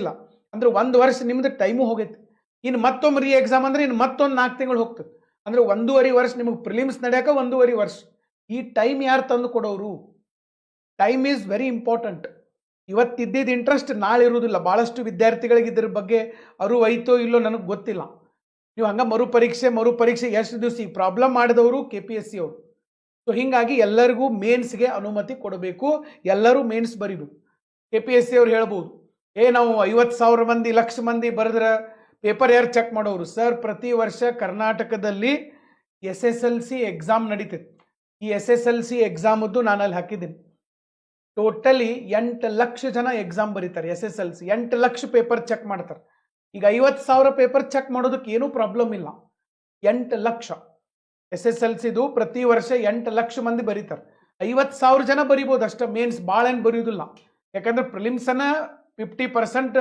ಇಲ್ಲ ಅಂದ್ರೆ 1 ವರ್ಷ ನಿಮ್ದು ಟೈಮು ಹೋಗೈತಿ. ಇನ್ನು ಮತ್ತೊಮ್ಮೆ ರೀ ಎಕ್ಸಾಮ್ ಅಂದ್ರೆ ಇನ್ನು ಮತ್ತೊಂದು 4 ತಿಂಗಳು ಹೋಗ್ತದೆ. ಅಂದ್ರೆ 1.5 ವರ್ಷ ನಿಮಗೆ ಪ್ರಿಲಿಮ್ಸ್ ನಡೆಯಕ 1.5 ವರ್ಷ. ಈ ಟೈಮ್ ಯಾರು ತಂದು ಕೊಡೋರು? Time is very important. ಇವತ್ತಿದ್ದಿದ್ದು ಇಂಟ್ರೆಸ್ಟ್ ನಾಳೆ ಇರುವುದಿಲ್ಲ. ಭಾಳಷ್ಟು ವಿದ್ಯಾರ್ಥಿಗಳಿಗೆ ಇದ್ರ ಬಗ್ಗೆ ಅರಿವು ಐತೋ ಇಲ್ಲೋ ನನಗೆ ಗೊತ್ತಿಲ್ಲ. ನೀವು ಹಂಗೆ ಮರುಪರೀಕ್ಷೆ ಎಷ್ಟು ದಿವಸ ಈ ಪ್ರಾಬ್ಲಮ್ ಮಾಡಿದವರು KPSC ಅವರು. ಸೊ ಹೀಗಾಗಿ ಎಲ್ಲರಿಗೂ ಮೇನ್ಸ್ಗೆ ಅನುಮತಿ ಕೊಡಬೇಕು. ಎಲ್ಲರೂ ಮೇನ್ಸ್ ಬರೀಬೇಕು. KPSC ಅವ್ರು ಹೇಳ್ಬೋದು, ನಾವು 50,000 ಮಂದಿ ಲಕ್ಷ ಮಂದಿ ಬರೆದ್ರೆ ಪೇಪರ್ ಯಾರು ಚೆಕ್ ಮಾಡೋರು? ಸರ್, ಪ್ರತಿ ವರ್ಷ ಕರ್ನಾಟಕದಲ್ಲಿ SSLC ಎಕ್ಸಾಮ್ ನಡೀತೈತೆ. ಈ SSLC ಎಕ್ಸಾಮದ್ದು ನಾನು ಅಲ್ಲಿ ಹಾಕಿದ್ದೀನಿ. ಟೋಟಲಿ 8 ಲಕ್ಷ ಜನ ಎಕ್ಸಾಮ್ ಬರೀತಾರೆ. SSLC 8 ಲಕ್ಷ ಪೇಪರ್ ಚೆಕ್ ಮಾಡ್ತಾರೆ. ಈಗ 50,000 ಪೇಪರ್ ಚೆಕ್ ಮಾಡೋದಕ್ಕೆ ಏನೂ ಪ್ರಾಬ್ಲಮ್ ಇಲ್ಲ. 8 ಲಕ್ಷ SSLCದು ಪ್ರತಿ ವರ್ಷ 8 ಲಕ್ಷ ಮಂದಿ ಬರೀತಾರೆ. 50,000 ಜನ ಬರಿಬೋದು ಅಷ್ಟೇ. ಮೇನ್ಸ್ ಭಾಳ ಏನು ಬರೆಯೋದಿಲ್ಲ. ಯಾಕಂದ್ರೆ ಪ್ರಿಲಿಮ್ಸನ್ನ 50%